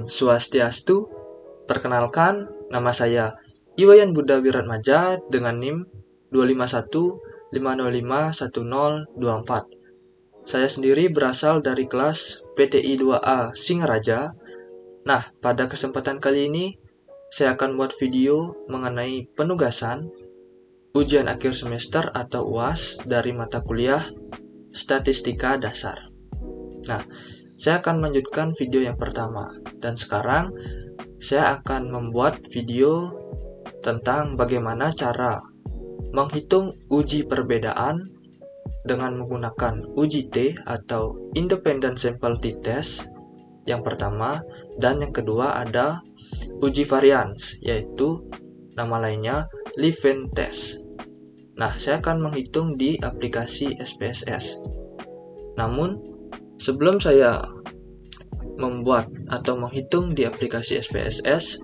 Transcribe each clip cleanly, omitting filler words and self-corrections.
Swastiastu, perkenalkan nama saya Iwayan Buddha Wiratmaja dengan NIM 25150511024. Saya sendiri berasal dari kelas PTI 2A Singaraja. Nah, pada kesempatan kali ini saya akan buat video mengenai penugasan ujian akhir semester atau UAS dari mata kuliah Statistika Dasar. Nah, saya akan melanjutkan video yang pertama, dan sekarang saya akan membuat video tentang bagaimana cara menghitung uji perbedaan dengan menggunakan uji T atau Independent Sample T-Test yang pertama, dan yang kedua ada uji varians, yaitu nama lainnya Levene Test. Nah, saya akan menghitung di aplikasi SPSS. Namun, sebelum saya membuat atau menghitung di aplikasi SPSS,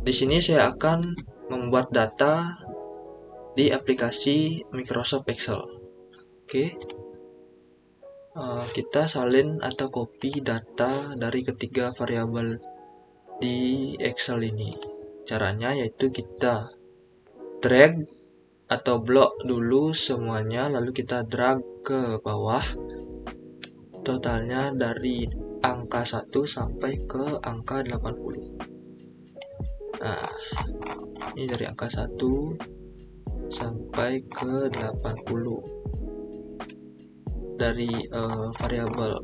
di sini saya akan membuat data di aplikasi Microsoft Excel. Oke, kita salin atau copy data dari ketiga variabel di Excel ini. Caranya yaitu kita drag atau blok dulu semuanya, lalu kita drag ke bawah totalnya dari angka 1 sampai ke angka 80. Nah, ini dari angka 1 sampai ke 80 dari variabel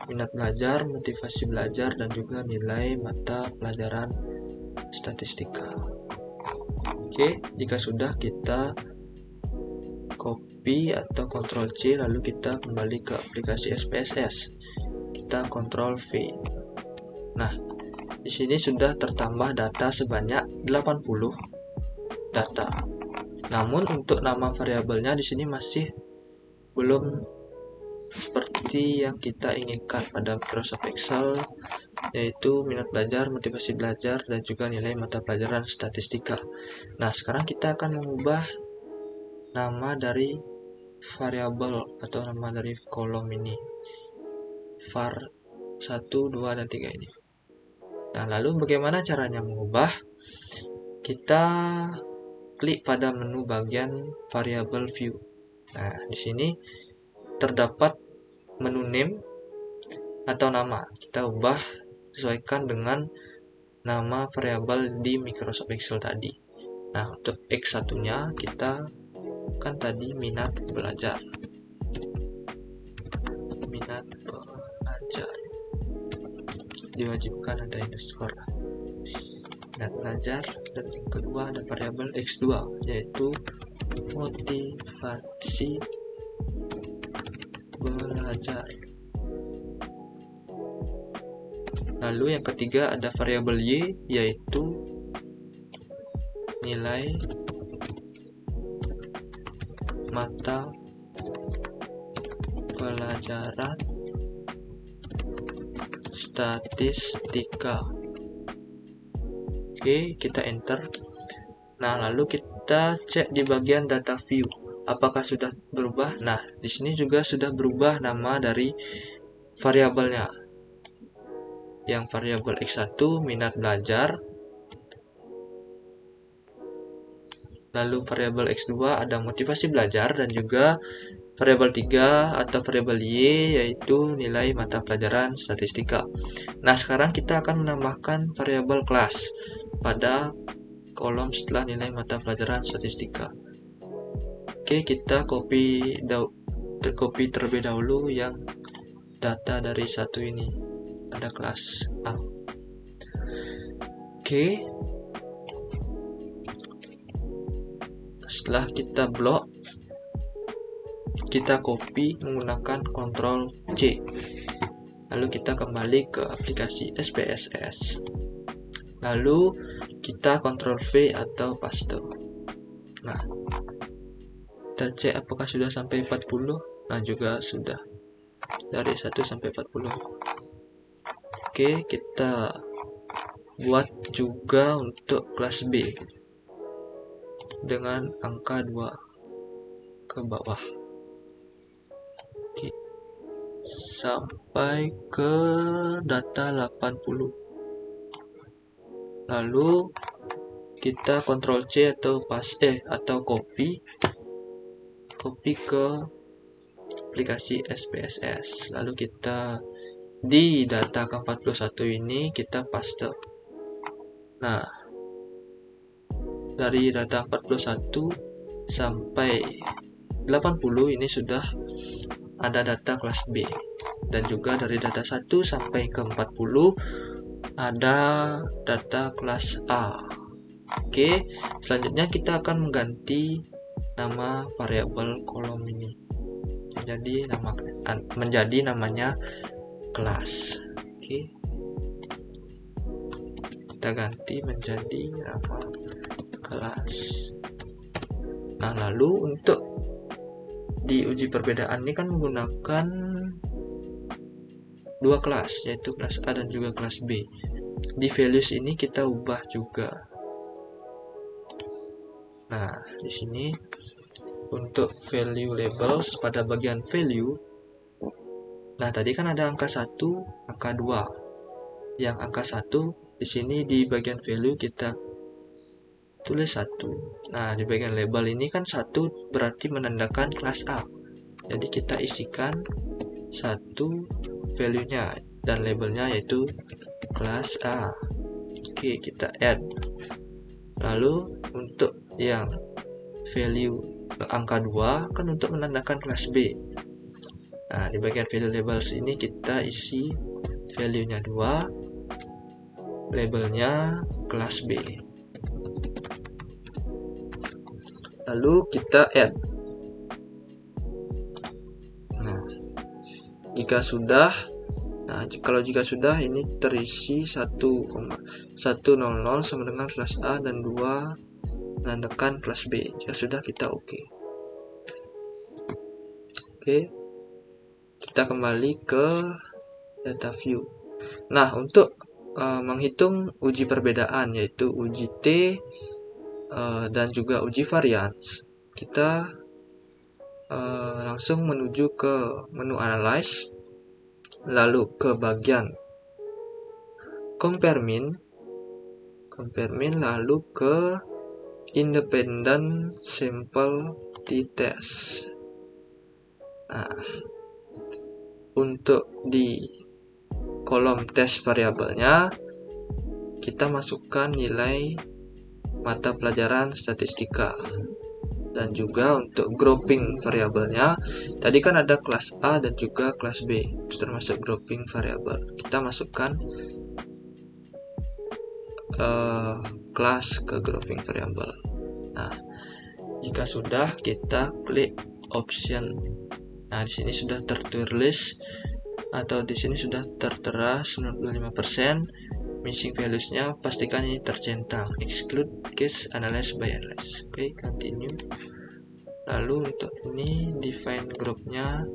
minat belajar, motivasi belajar, dan juga nilai mata pelajaran statistika. Oke, jika sudah, kita copy atau Ctrl C, lalu kita kembali ke aplikasi SPSS. Kita Ctrl V. Nah, di sini sudah tertambah data sebanyak 80 data. Namun untuk nama variabelnya di sini masih belum seperti yang kita inginkan pada Microsoft Excel, yaitu minat belajar, motivasi belajar, dan juga nilai mata pelajaran statistika. Nah, sekarang kita akan mengubah nama dari variabel atau nama dari kolom ini, var 1, 2, dan 3 ini. Nah, lalu bagaimana caranya mengubah? Kita klik pada menu bagian variable view. Nah, di sini terdapat menu name atau nama. Kita ubah sesuaikan dengan nama variabel di Microsoft Excel tadi. Nah, untuk X1-nya kita kan tadi minat belajar. Minat belajar. Diwajibkan ada underscore. Minat belajar, dan yang kedua ada variabel X2 yaitu motivasi belajar. Lalu yang ketiga ada variabel Y yaitu nilai mata pelajaran statistika. Oke, kita enter. Nah, lalu kita cek di bagian data view apakah sudah berubah. Nah, di sini juga sudah berubah nama dari variabelnya. Yang variabel X1 minat belajar, lalu variabel X2 ada motivasi belajar, dan juga variabel 3 atau variabel Y yaitu nilai mata pelajaran statistika. Nah, sekarang kita akan menambahkan variabel kelas pada kolom setelah nilai mata pelajaran statistika. Oke, kita copy terlebih dahulu yang data dari satu ini, ada kelas A. Oke, setelah kita blok, kita copy menggunakan Ctrl C, lalu kita kembali ke aplikasi SPSS, lalu kita Ctrl V atau paste. Nah, kita cek apakah sudah sampai 40. Nah, juga sudah dari 1 sampai 40. Oke, kita buat juga untuk kelas B dengan angka 2 ke bawah. Oke, sampai ke data 80. Lalu kita Ctrl C atau atau copy ke aplikasi SPSS. Lalu kita di data ke-41 ini kita paste. Nah, dari data 41 sampai 80 ini sudah ada data kelas B. Dan juga dari data 1 sampai ke 40 ada data kelas A. Oke, selanjutnya kita akan mengganti nama variabel kolom ini menjadi namanya kelas. Oke, kita ganti menjadi nama kelas. Nah, lalu untuk di uji perbedaan ini kan menggunakan dua kelas, yaitu kelas A dan juga kelas B. Di values ini kita ubah juga. Nah, di sini untuk value labels pada bagian value, nah tadi kan ada angka 1, angka 2. Yang angka 1 di sini di bagian value kita tulis 1. Nah, di bagian label ini kan 1 berarti menandakan kelas A. Jadi kita isikan 1 value-nya dan labelnya yaitu kelas A. Oke, kita add. Lalu untuk yang value angka 2 kan untuk menandakan kelas B. Nah, di bagian value labels ini kita isi value-nya 2, labelnya kelas B. Lalu kita add. Nah, kalau jika sudah ini terisi 1,100 sama dengan kelas A dan 2 menandakan kelas B. Jika sudah, kita oke. Oke, kita kembali ke data view. Nah, untuk menghitung uji perbedaan yaitu uji T dan juga uji varians, kita langsung menuju ke menu analyze, lalu ke bagian compare mean, lalu ke independent sample t-test. Nah, untuk di kolom test variabelnya kita masukkan nilai mata pelajaran statistika. Dan juga untuk grouping variabelnya, tadi kan ada kelas A dan juga kelas B, termasuk grouping variabel. Kita masukkan kelas ke grouping variabel. Nah, jika sudah, kita klik option. Nah, di sini sudah tertulis atau di sini sudah tertera 95%. Missing values-nya pastikan ini tercentang. Exclude case analyze by analyze. Oke, continue. Lalu untuk ini define group-nya,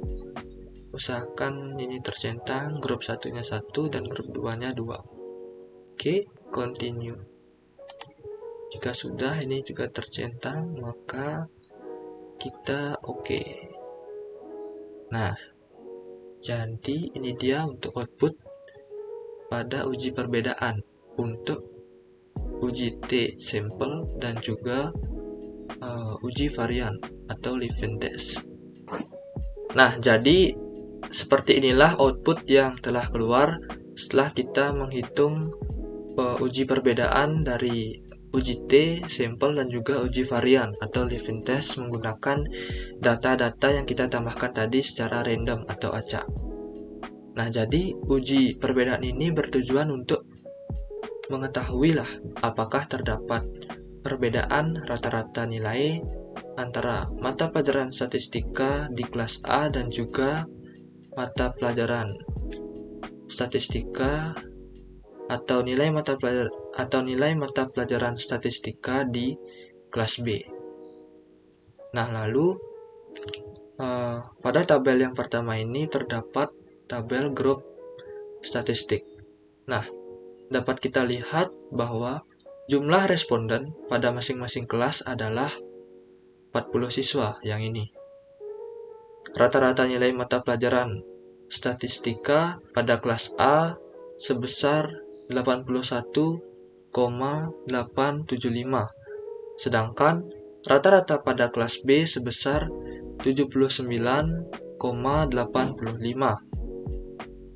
usahakan ini tercentang, grup satunya 1 dan grup 2-nya 2. Oke, continue. Jika sudah ini juga tercentang, maka kita oke. Nah, jadi ini dia untuk output pada uji perbedaan untuk uji T sampel dan juga uji varian atau Levin test. Nah, jadi seperti inilah output yang telah keluar setelah kita menghitung uji perbedaan dari uji T sampel dan juga uji varian atau Levin test menggunakan data-data yang kita tambahkan tadi secara random atau acak. Nah, jadi uji perbedaan ini bertujuan untuk mengetahui apakah terdapat perbedaan rata-rata nilai antara mata pelajaran statistika di kelas A dan juga mata pelajaran statistika atau nilai mata pelajaran statistika di kelas B. Nah, lalu pada tabel yang pertama ini terdapat tabel grup statistik. Nah, dapat kita lihat bahwa jumlah responden pada masing-masing kelas adalah 40 siswa yang ini. Rata-rata nilai mata pelajaran statistika pada kelas A sebesar 81 sedangkan rata-rata pada kelas B sebesar 79,85.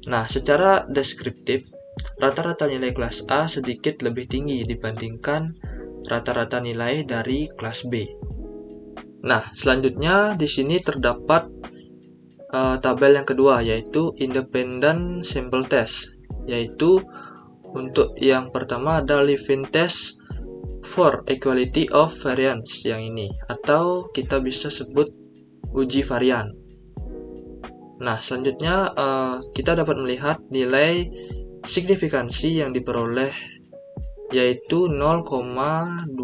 Nah, secara deskriptif, rata-rata nilai kelas A sedikit lebih tinggi dibandingkan rata-rata nilai dari kelas B. Nah, selanjutnya di sini terdapat tabel yang kedua, yaitu Independent Sample Test, yaitu untuk yang pertama ada Living Test for Equality of Variance yang ini, atau kita bisa sebut uji varian. Nah, selanjutnya kita dapat melihat nilai signifikansi yang diperoleh yaitu 0,201.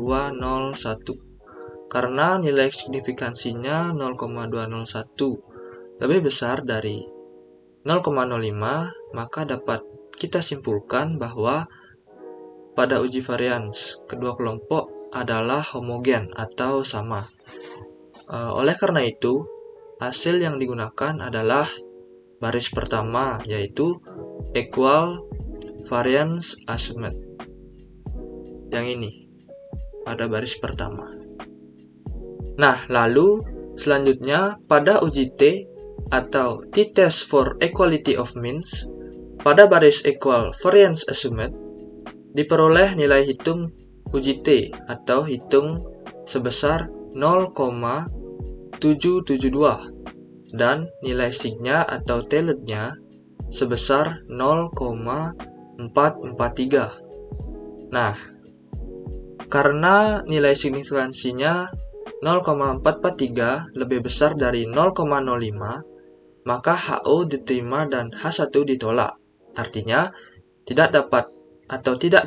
Karena nilai signifikansinya 0,201 lebih besar dari 0,05, maka dapat kita simpulkan bahwa pada uji varians kedua kelompok adalah homogen atau sama. Oleh karena itu, hasil yang digunakan adalah baris pertama, yaitu equal variance assumed. Yang ini pada baris pertama. Nah, lalu selanjutnya pada uji T atau T-test for equality of means, pada baris equal variance assumed diperoleh nilai hitung uji T atau hitung sebesar 0,772 dan nilai signya atau tailored-nya sebesar 0,443. Nah, karena nilai signifikansinya 0,443 lebih besar dari 0,05, maka HO diterima dan H1 ditolak. Artinya, tidak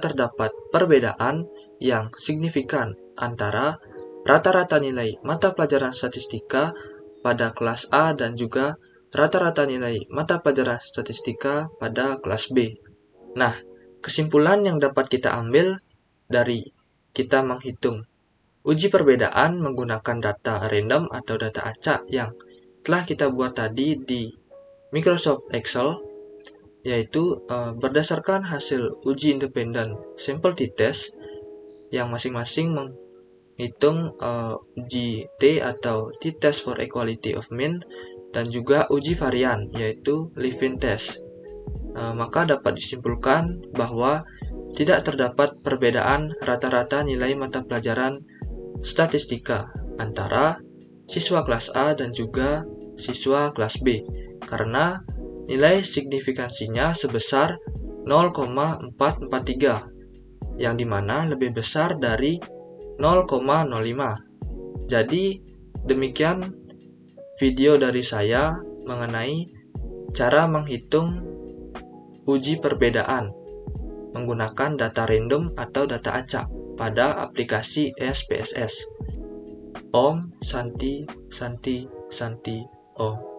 terdapat perbedaan yang signifikan antara rata-rata nilai mata pelajaran statistika pada kelas A dan juga rata-rata nilai mata pelajaran statistika pada kelas B. Nah, kesimpulan yang dapat kita ambil dari kita menghitung uji perbedaan menggunakan data random atau data acak yang telah kita buat tadi di Microsoft Excel, yaitu berdasarkan hasil uji independen sample t-test yang masing-masing menghitung uji T atau t-test for equality of mean dan juga uji varian yaitu Living Test. Maka dapat disimpulkan bahwa tidak terdapat perbedaan rata-rata nilai mata pelajaran statistika antara siswa kelas A dan juga siswa kelas B, karena nilai signifikansinya sebesar 0,443, yang dimana lebih besar dari 0,05. Jadi, demikian video dari saya mengenai cara menghitung uji perbedaan menggunakan data random atau data acak pada aplikasi SPSS. Om Santi Santi Santi Om.